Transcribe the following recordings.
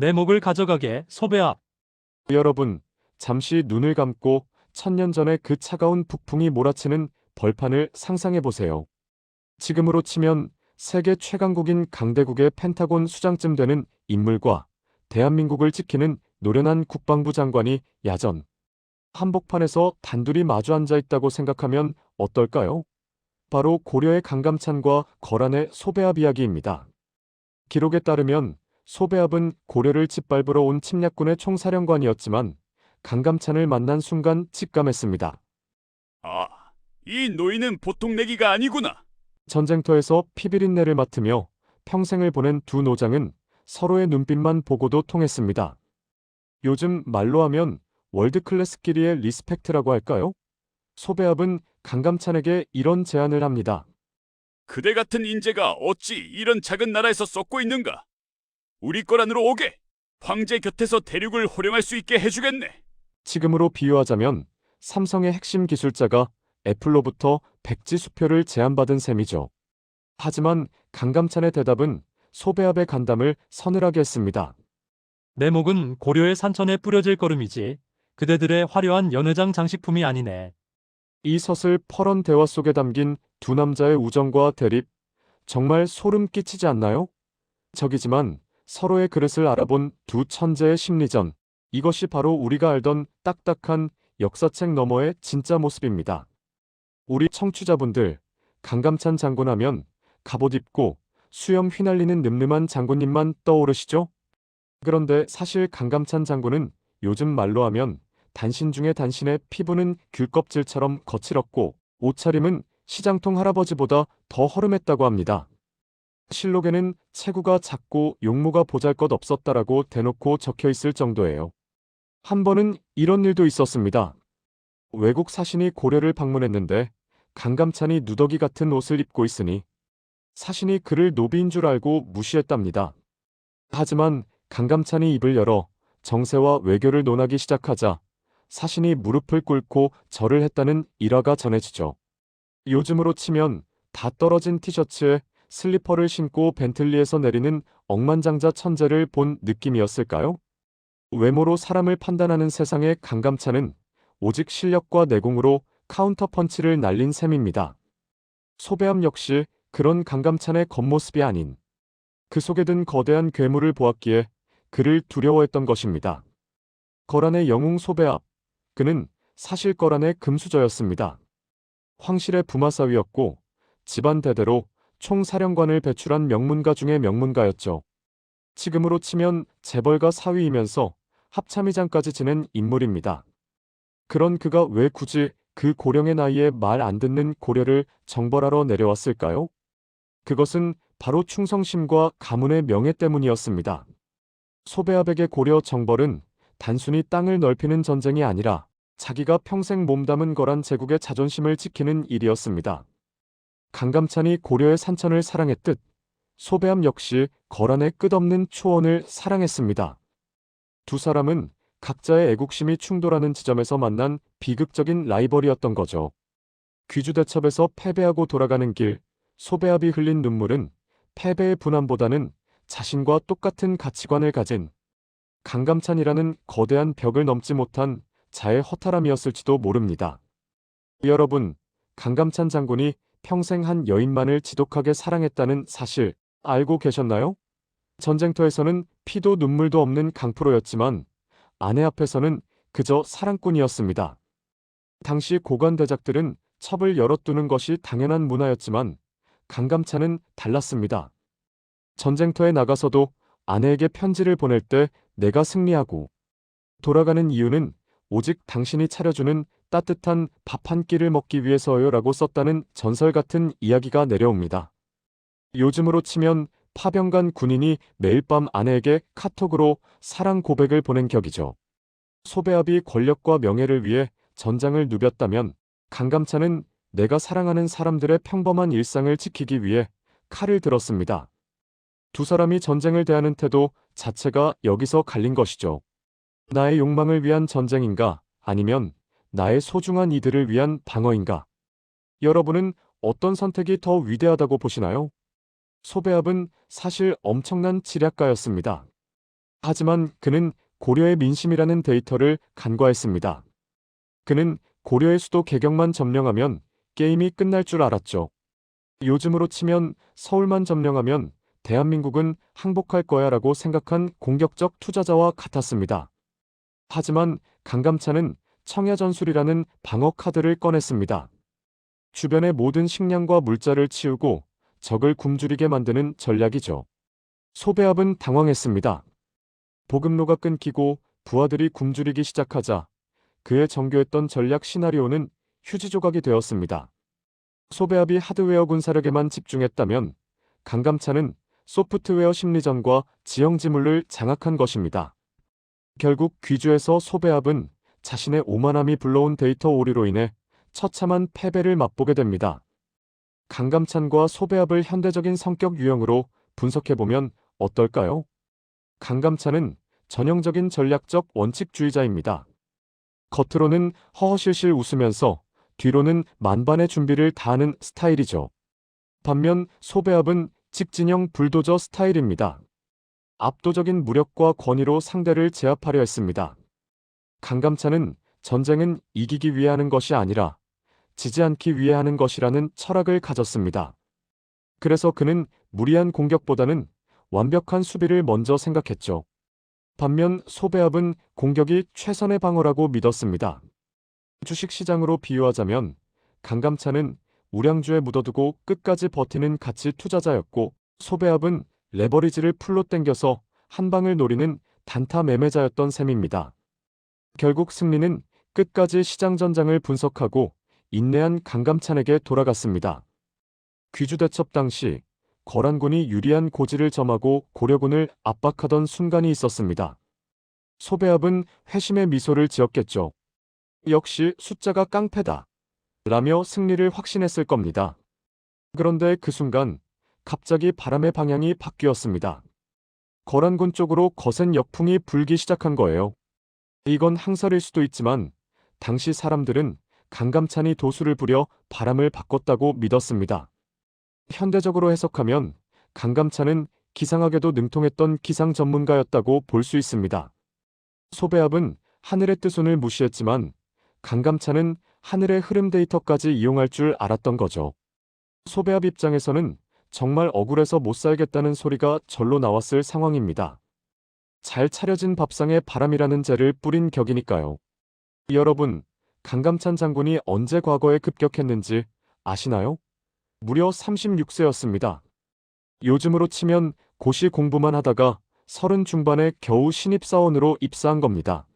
내 목을 가져가게, 소배압. 여러분, 잠시 눈을 감고 천년 전의 그 차가운 북풍이 몰아치는 벌판을 상상해 보세요. 지금으로 치면 세계 최강국인 강대국의 펜타곤 수장쯤 되는 인물과 대한민국을 지키는 노련한 국방부 장관이 야전 한복판에서 단둘이 마주 앉아 있다고 생각하면 어떨까요? 바로 고려의 강감찬과 거란의 소배압 이야기입니다. 기록에 따르면 소배압은 고려를 짓밟으러 온 침략군의 총사령관이었지만 강감찬을 만난 순간 직감했습니다. 아, 이 노인은 보통 내기가 아니구나. 전쟁터에서 피비린내를 맡으며 평생을 보낸 두 노장은 서로의 눈빛만 보고도 통했습니다. 요즘 말로 하면 월드클래스끼리의 리스펙트라고 할까요? 소배압은 강감찬에게 이런 제안을 합니다. 그대 같은 인재가 어찌 이런 작은 나라에서 썩고 있는가? 우리 거란으로 오게. 황제 곁에서 대륙을 호령할 수 있게 해주겠네. 지금으로 비유하자면 삼성의 핵심 기술자가 애플로부터 백지 수표를 제안받은 셈이죠. 하지만 강감찬의 대답은 소배압의 간담을 서늘하게 했습니다. 내 목은 고려의 산천에 뿌려질 걸음이지 그대들의 화려한 연회장 장식품이 아니네. 이 서슬 퍼런 대화 속에 담긴 두 남자의 우정과 대립, 정말 소름 끼치지 않나요? 적이지만 서로의 그릇을 알아본 두 천재의 심리전, 이것이 바로 우리가 알던 딱딱한 역사책 너머의 진짜 모습입니다. 우리 청취자분들, 강감찬 장군 하면 갑옷 입고 수염 휘날리는 늠름한 장군님만 떠오르시죠? 그런데 사실 강감찬 장군은 요즘 말로 하면 단신 중에 단신의 피부는 귤껍질처럼 거칠었고 옷차림은 시장통 할아버지보다 더 허름했다고 합니다. 실록에는 체구가 작고 용모가 보잘것없었다라고 대놓고 적혀 있을 정도예요. 한 번은 이런 일도 있었습니다. 외국 사신이 고려를 방문했는데 강감찬이 누더기 같은 옷을 입고 있으니 사신이 그를 노비인 줄 알고 무시했답니다. 하지만 강감찬이 입을 열어 정세와 외교를 논하기 시작하자 사신이 무릎을 꿇고 절을 했다는 일화가 전해지죠. 요즘으로 치면 다 떨어진 티셔츠에 슬리퍼를 신고 벤틀리에서 내리는 억만장자 천재를 본 느낌이었을까요? 외모로 사람을 판단하는 세상의 강감찬은 오직 실력과 내공으로 카운터 펀치를 날린 셈입니다. 소배암 역시 그런 강감찬의 겉모습이 아닌 그 속에 든 거대한 괴물을 보았기에 그를 두려워했던 것입니다. 거란의 영웅 소배압, 그는 사실 거란의 금수저였습니다. 황실의 부마사위였고 집안 대대로 총사령관을 배출한 명문가 중의 명문가였죠. 지금으로 치면 재벌가 사위이면서 합참의장까지 지낸 인물입니다. 그런 그가 왜 굳이 그 고령의 나이에 말 안 듣는 고려를 정벌하러 내려왔을까요? 그것은 바로 충성심과 가문의 명예 때문이었습니다. 소배압에게 고려 정벌은 단순히 땅을 넓히는 전쟁이 아니라 자기가 평생 몸담은 거란 제국의 자존심을 지키는 일이었습니다. 강감찬이 고려의 산천을 사랑했듯 소배암 역시 거란의 끝없는 초원을 사랑했습니다. 두 사람은 각자의 애국심이 충돌하는 지점에서 만난 비극적인 라이벌이었던 거죠. 귀주대첩에서 패배하고 돌아가는 길, 소배압이 흘린 눈물은 패배의 분함보다는 자신과 똑같은 가치관을 가진 강감찬이라는 거대한 벽을 넘지 못한 자의 허탈함이었을지도 모릅니다. 여러분, 강감찬 장군이 평생 한 여인만을 지독하게 사랑했다는 사실 알고 계셨나요? 전쟁터에서는 피도 눈물도 없는 강프로였지만 아내 앞에서는 그저 사랑꾼이었습니다. 당시 고관 대작들은 첩을 열어두는 것이 당연한 문화였지만 강감찬은 달랐습니다. 전쟁터에 나가서도 아내에게 편지를 보낼 때 내가 승리하고 돌아가는 이유는 오직 당신이 차려주는 따뜻한 밥 한 끼를 먹기 위해서요라고 썼다는 전설 같은 이야기가 내려옵니다. 요즘으로 치면 파병간 군인이 매일 밤 아내에게 카톡으로 사랑 고백을 보낸 격이죠. 소배압이 권력과 명예를 위해 전장을 누볐다면 강감찬은 내가 사랑하는 사람들의 평범한 일상을 지키기 위해 칼을 들었습니다. 두 사람이 전쟁을 대하는 태도 자체가 여기서 갈린 것이죠. 나의 욕망을 위한 전쟁인가, 아니면 나의 소중한 이들을 위한 방어인가? 여러분은 어떤 선택이 더 위대하다고 보시나요? 소배압은 사실 엄청난 지략가였습니다. 하지만 그는 고려의 민심이라는 데이터를 간과했습니다. 그는 고려의 수도 개경만 점령하면 게임이 끝날 줄 알았죠. 요즘으로 치면 서울만 점령하면 대한민국은 항복할 거야라고 생각한 공격적 투자자와 같았습니다. 하지만 강감찬은 청야전술이라는 방어 카드를 꺼냈습니다. 주변의 모든 식량과 물자를 치우고 적을 굶주리게 만드는 전략이죠. 소배합은 당황했습니다. 보급로가 끊기고 부하들이 굶주리기 시작하자 그의 정교했던 전략 시나리오는 휴지 조각이 되었습니다. 소배합이 하드웨어 군사력에만 집중했다면 강감찬은 소프트웨어 심리전과 지형 지물을 장악한 것입니다. 결국 귀주에서 소배합은 자신의 오만함이 불러온 데이터 오류로 인해 처참한 패배를 맛보게 됩니다. 강감찬과 소배합을 현대적인 성격 유형으로 분석해보면 어떨까요? 강감찬은 전형적인 전략적 원칙주의자입니다. 겉으로는 허허실실 웃으면서 뒤로는 만반의 준비를 다하는 스타일이죠. 반면 소배합은 직진형 불도저 스타일입니다. 압도적인 무력과 권위로 상대를 제압하려 했습니다. 강감찬은 전쟁은 이기기 위해 하는 것이 아니라 지지 않기 위해 하는 것이라는 철학을 가졌습니다. 그래서 그는 무리한 공격보다는 완벽한 수비를 먼저 생각했죠. 반면 소배합은 공격이 최선의 방어라고 믿었습니다. 주식시장으로 비유하자면 강감찬은 우량주에 묻어두고 끝까지 버티는 가치 투자자였고 소배합은 레버리지를 풀로 땡겨서 한 방을 노리는 단타 매매자였던 셈입니다. 결국 승리는 끝까지 시장 전장을 분석하고 인내한 강감찬에게 돌아갔습니다. 귀주 대첩 당시 거란군이 유리한 고지를 점하고 고려군을 압박하던 순간이 있었습니다. 소배합은 회심의 미소를 지었겠죠. 역시 숫자가 깡패다. 라며 승리를 확신했을 겁니다. 그런데 그 순간 갑자기 바람의 방향이 바뀌었습니다. 거란군 쪽으로 거센 역풍이 불기 시작한 거예요. 이건 항설일 수도 있지만 당시 사람들은 강감찬이 도수를 부려 바람을 바꿨다고 믿었습니다. 현대적으로 해석하면 강감찬은 기상학에도 능통했던 기상 전문가였다고 볼 수 있습니다. 소배합은 하늘의 뜻운을 무시했지만 강감찬은 하늘의 흐름 데이터까지 이용할 줄 알았던 거죠. 소배합 입장에서는 정말 억울해서 못 살겠다는 소리가 절로 나왔을 상황입니다. 잘 차려진 밥상에 바람이라는 재를 뿌린 격이니까요. 여러분, 강감찬 장군이 언제 과거에 급격했는지 아시나요? 무려 36세였습니다. 요즘으로 치면 고시 공부만 하다가 30 중반에 겨우 신입사원으로 입사한 겁니다.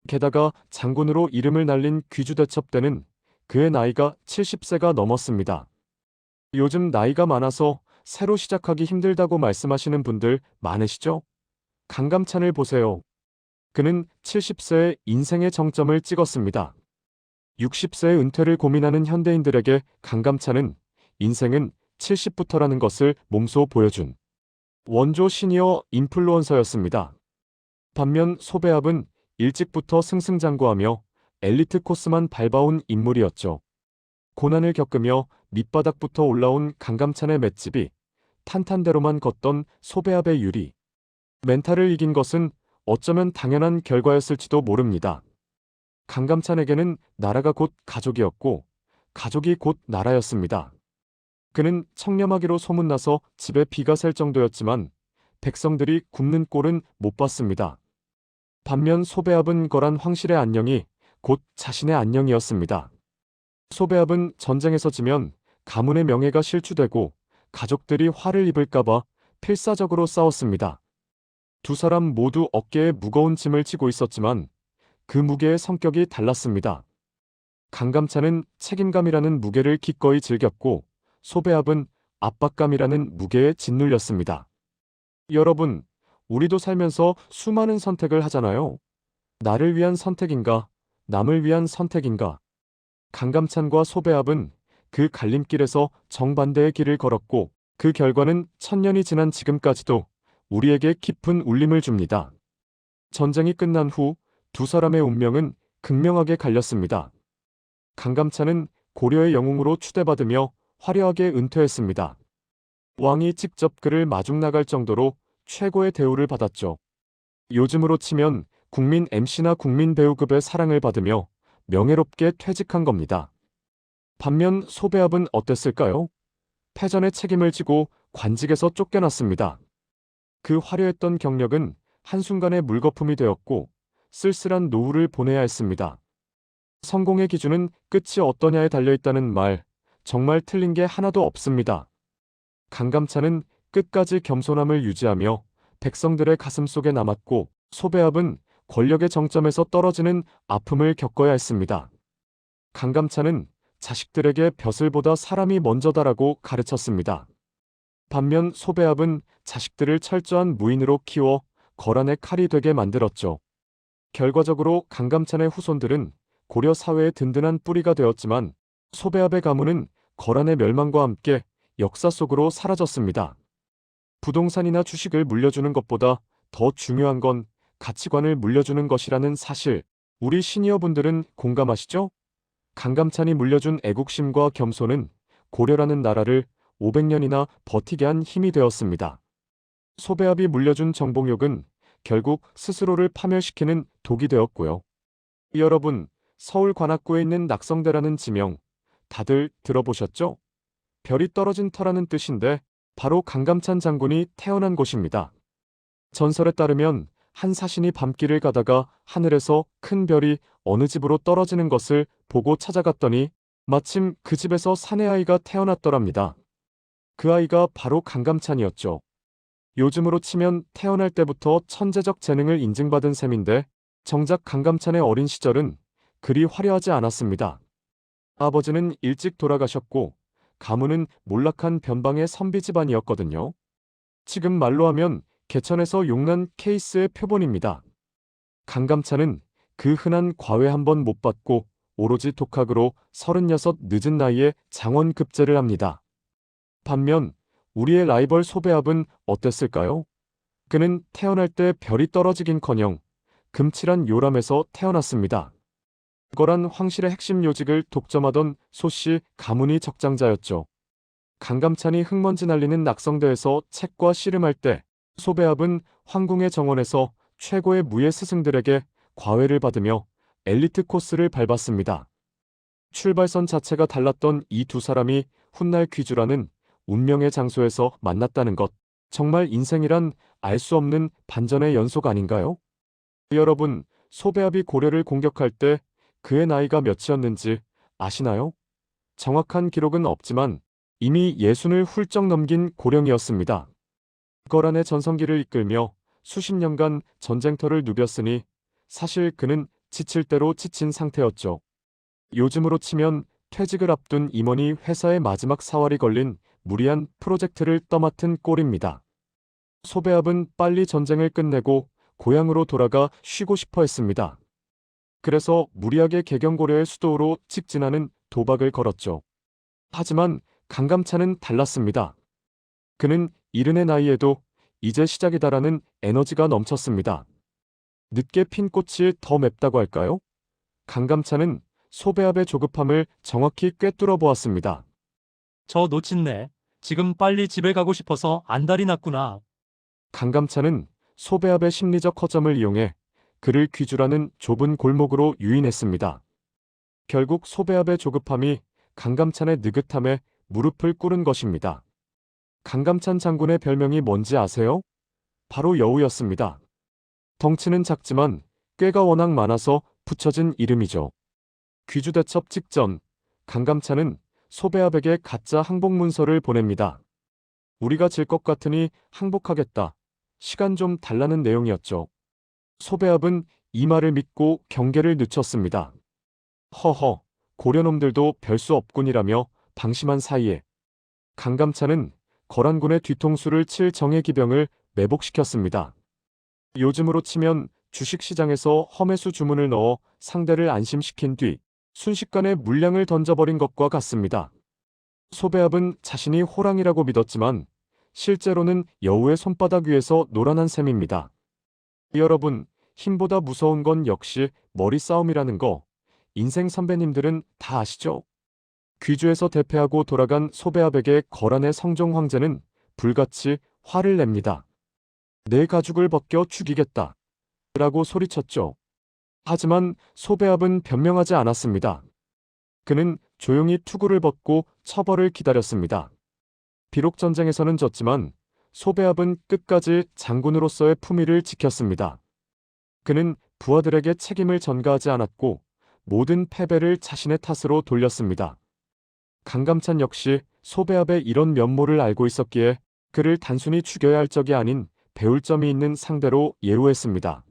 게다가 장군으로 이름을 날린 귀주 대첩 때는 그의 나이가 70세가 넘었습니다. 요즘 나이가 많아서 새로 시작하기 힘들다고 말씀하시는 분들 많으시죠? 강감찬을 보세요. 그는 70세에 인생의 정점을 찍었습니다. 60세의 은퇴를 고민하는 현대인들에게 강감찬은 인생은 70부터라는 것을 몸소 보여준 원조 시니어 인플루언서였습니다. 반면 소배합은 일찍부터 승승장구하며 엘리트 코스만 밟아온 인물이었죠. 고난을 겪으며 밑바닥부터 올라온 강감찬의 맷집이 탄탄대로만 걷던 소배합의 유리. 멘탈을 이긴 것은 어쩌면 당연한 결과였을지도 모릅니다. 강감찬에게는 나라가 곧 가족이었고 가족이 곧 나라였습니다. 그는 청렴하기로 소문나서 집에 비가 셀 정도였지만 백성들이 굶는 꼴은 못 봤습니다. 반면 소배합은 거란 황실의 안녕이 곧 자신의 안녕이었습니다. 소배합은 전쟁에서 지면 가문의 명예가 실추되고 가족들이 화를 입을까봐 필사적으로 싸웠습니다. 두 사람 모두 어깨에 무거운 짐을 지고 있었지만 그 무게의 성격이 달랐습니다. 강감찬은 책임감이라는 무게를 기꺼이 즐겼고 소배합은 압박감이라는 무게에 짓눌렸습니다. 여러분, 우리도 살면서 수많은 선택을 하잖아요. 나를 위한 선택인가, 남을 위한 선택인가. 강감찬과 소배합은 그 갈림길에서 정반대의 길을 걸었고 그 결과는 천년이 지난 지금까지도 우리에게 깊은 울림을 줍니다. 전쟁이 끝난 후 두 사람의 운명은 극명하게 갈렸습니다. 강감찬은 고려의 영웅으로 추대받으며 화려하게 은퇴했습니다. 왕이 직접 그를 마중 나갈 정도로 최고의 대우를 받았죠. 요즘으로 치면 국민 MC나 국민 배우급의 사랑을 받으며 명예롭게 퇴직한 겁니다. 반면 소배압은 어땠을까요? 패전의 책임을 지고 관직에서 쫓겨났습니다. 그 화려했던 경력은 한순간에 물거품이 되었고 쓸쓸한 노후를 보내야 했습니다. 성공의 기준은 끝이 어떠냐에 달려있다는 말, 정말 틀린 게 하나도 없습니다. 강감찬은 끝까지 겸손함을 유지하며 백성들의 가슴속에 남았고 소배압은 권력의 정점에서 떨어지는 아픔을 겪어야 했습니다. 강감찬은 자식들에게 벼슬보다 사람이 먼저다라고 가르쳤습니다. 반면 소배압은 자식들을 철저한 무인으로 키워 거란의 칼이 되게 만들었죠. 결과적으로 강감찬의 후손들은 고려 사회의 든든한 뿌리가 되었지만 소배압의 가문은 거란의 멸망과 함께 역사 속으로 사라졌습니다. 부동산이나 주식을 물려주는 것보다 더 중요한 건 가치관을 물려주는 것이라는 사실, 우리 시니어분들은 공감하시죠? 강감찬이 물려준 애국심과 겸손은 고려라는 나라를 500년이나 버티게 한 힘이 되었습니다. 소배압이 물려준 정복욕은 결국 스스로를 파멸시키는 독이 되었고요. 여러분, 서울 관악구에 있는 낙성대라는 지명, 다들 들어보셨죠? 별이 떨어진 터라는 뜻인데 바로 강감찬 장군이 태어난 곳입니다. 전설에 따르면 한 사신이 밤길을 가다가 하늘에서 큰 별이 어느 집으로 떨어지는 것을 보고 찾아갔더니 마침 그 집에서 사내 아이가 태어났더랍니다. 그 아이가 바로 강감찬이었죠. 요즘으로 치면 태어날 때부터 천재적 재능을 인증받은 셈인데 정작 강감찬의 어린 시절은 그리 화려하지 않았습니다. 아버지는 일찍 돌아가셨고 가문은 몰락한 변방의 선비 집안이었거든요. 지금 말로 하면 개천에서 용난 케이스의 표본입니다. 강감찬은 그 흔한 과외 한 번 못 받고 오로지 독학으로 36 늦은 나이에 장원급제를 합니다. 반면 우리의 라이벌 소배압은 어땠을까요? 그는 태어날 때 별이 떨어지긴커녕 금칠한 요람에서 태어났습니다. 탁월한 황실의 핵심 요직을 독점하던 소씨 가문이 적장자였죠. 강감찬이 흙먼지 날리는 낙성대에서 책과 씨름할 때 소배압은 황궁의 정원에서 최고의 무예 스승들에게 과외를 받으며 엘리트 코스를 밟았습니다. 출발선 자체가 달랐던 이 두 사람이 훗날 귀주라는 운명의 장소에서 만났다는 것, 정말 인생이란 알 수 없는 반전의 연속 아닌가요? 여러분, 소배압이 고려를 공격할 때 그의 나이가 몇이었는지 아시나요? 정확한 기록은 없지만 이미 60을 훌쩍 넘긴 고령이었습니다. 거란의 전성기를 이끌며 수십 년간 전쟁터를 누볐으니 사실 그는 지칠 대로 지친 상태였죠. 요즘으로 치면 퇴직을 앞둔 임원이 회사의 마지막 사활이 걸린 무리한 프로젝트를 떠맡은 꼴입니다. 소배압은 빨리 전쟁을 끝내고 고향으로 돌아가 쉬고 싶어 했습니다. 그래서 무리하게 개경고려의 수도로 직진하는 도박을 걸었죠. 하지만 강감찬은 달랐습니다. 그는 이른의 나이에도 이제 시작이다라는 에너지가 넘쳤습니다. 늦게 핀 꽃이 더 맵다고 할까요? 강감찬은 소배압의 조급함을 정확히 꿰뚫어 보았습니다. 저 놓친네. 지금 빨리 집에 가고 싶어서 안달이 났구나. 강감찬은 소배압의 심리적 허점을 이용해 그를 귀주라는 좁은 골목으로 유인했습니다. 결국 소배압의 조급함이 강감찬의 느긋함에 무릎을 꿇은 것입니다. 강감찬 장군의 별명이 뭔지 아세요? 바로 여우였습니다. 덩치는 작지만 꾀가 워낙 많아서 붙여진 이름이죠. 귀주 대첩 직전, 강감찬은 소배압에게 가짜 항복 문서를 보냅니다. 우리가 질 것 같으니 항복하겠다. 시간 좀 달라는 내용이었죠. 소배압은 이 말을 믿고 경계를 늦췄습니다. 허허, 고려놈들도 별 수 없군이라며 방심한 사이에 강감찬은 거란군의 뒤통수를 칠 정예기병을 매복시켰습니다. 요즘으로 치면 주식시장에서 험해수 주문을 넣어 상대를 안심시킨 뒤 순식간에 물량을 던져버린 것과 같습니다. 소배압은 자신이 호랑이라고 믿었지만 실제로는 여우의 손바닥 위에서 놀아난 셈입니다. 여러분, 힘보다 무서운 건 역시 머리 싸움이라는 거 인생 선배님들은 다 아시죠? 귀주에서 대패하고 돌아간 소배압에게 거란의 성종 황제는 불같이 화를 냅니다. 내 가죽을 벗겨 죽이겠다. 라고 소리쳤죠. 하지만 소배압은 변명하지 않았습니다. 그는 조용히 투구를 벗고 처벌을 기다렸습니다. 비록 전쟁에서는 졌지만 소배압은 끝까지 장군으로서의 품위를 지켰습니다. 그는 부하들에게 책임을 전가하지 않았고 모든 패배를 자신의 탓으로 돌렸습니다. 강감찬 역시 소배압의 이런 면모를 알고 있었기에 그를 단순히 죽여야 할 적이 아닌 배울 점이 있는 상대로 예우했습니다.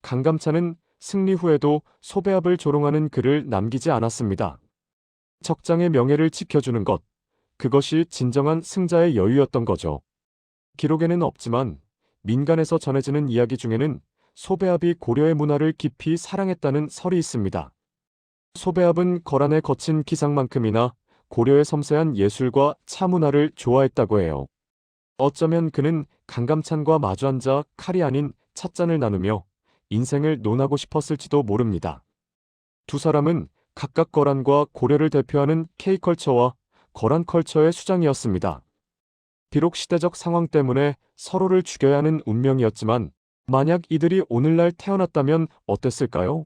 강감찬은 승리 후에도 소배압을 조롱하는 글을 남기지 않았습니다. 적장의 명예를 지켜주는 것, 그것이 진정한 승자의 여유였던 거죠. 기록에는 없지만 민간에서 전해지는 이야기 중에는 소배압이 고려의 문화를 깊이 사랑했다는 설이 있습니다. 소배압은 거란의 거친 기상만큼이나 고려의 섬세한 예술과 차문화를 좋아했다고 해요. 어쩌면 그는 강감찬과 마주 앉아 칼이 아닌 찻잔을 나누며 인생을 논하고 싶었을지도 모릅니다. 두 사람은 각각 거란과 고려를 대표하는 K컬처와 거란 컬처의 수장이었습니다. 비록 시대적 상황 때문에 서로를 죽여야 하는 운명이었지만 만약 이들이 오늘날 태어났다면 어땠을까요?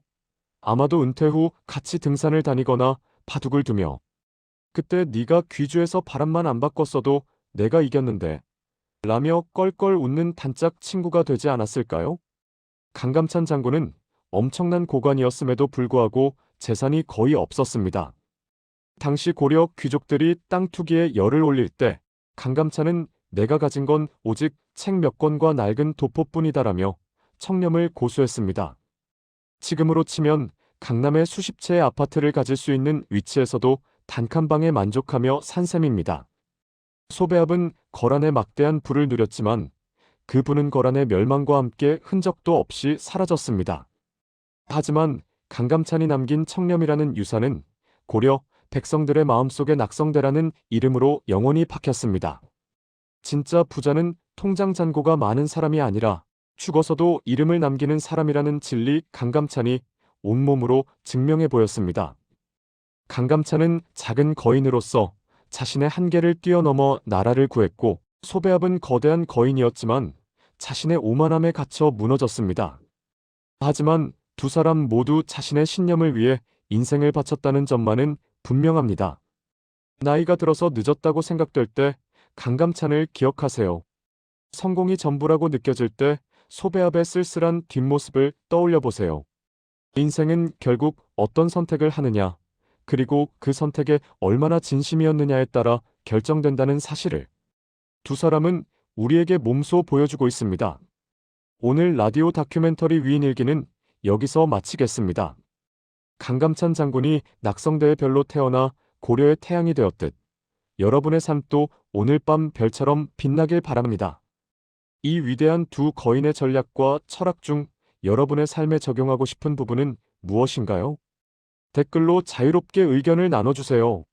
아마도 은퇴 후 같이 등산을 다니거나 바둑을 두며 그때 네가 귀주에서 바람만 안 바꿨어도 내가 이겼는데 라며 껄껄 웃는 단짝 친구가 되지 않았을까요? 강감찬 장군은 엄청난 고관이었음에도 불구하고 재산이 거의 없었습니다. 당시 고려 귀족들이 땅 투기에 열을 올릴 때 강감찬은 내가 가진 건 오직 책 몇 권과 낡은 도포뿐이다라며 청렴을 고수했습니다. 지금으로 치면 강남에 수십 채의 아파트를 가질 수 있는 위치에서도 단칸방에 만족하며 산 셈입니다. 소배압은 거란의 막대한 부를 누렸지만 그 부는 거란의 멸망과 함께 흔적도 없이 사라졌습니다. 하지만 강감찬이 남긴 청렴이라는 유산은 고려 백성들의 마음속에 낙성대라는 이름으로 영원히 박혔습니다. 진짜 부자는 통장 잔고가 많은 사람이 아니라 죽어서도 이름을 남기는 사람이라는 진리 강감찬이 온몸으로 증명해 보였습니다. 강감찬은 작은 거인으로서 자신의 한계를 뛰어넘어 나라를 구했고 소배압은 거대한 거인이었지만 자신의 오만함에 갇혀 무너졌습니다. 하지만 두 사람 모두 자신의 신념을 위해 인생을 바쳤다는 점만은 분명합니다. 나이가 들어서 늦었다고 생각될 때 강감찬을 기억하세요. 성공이 전부라고 느껴질 때 소배압의 쓸쓸한 뒷모습을 떠올려 보세요. 인생은 결국 어떤 선택을 하느냐, 그리고 그 선택에 얼마나 진심이었느냐에 따라 결정된다는 사실을 두 사람은 우리에게 몸소 보여주고 있습니다. 오늘 라디오 다큐멘터리 위인일기는 여기서 마치겠습니다. 강감찬 장군이 낙성대의 별로 태어나 고려의 태양이 되었듯 여러분의 삶도 오늘 밤 별처럼 빛나길 바랍니다. 이 위대한 두 거인의 전략과 철학 중 여러분의 삶에 적용하고 싶은 부분은 무엇인가요? 댓글로 자유롭게 의견을 나눠주세요.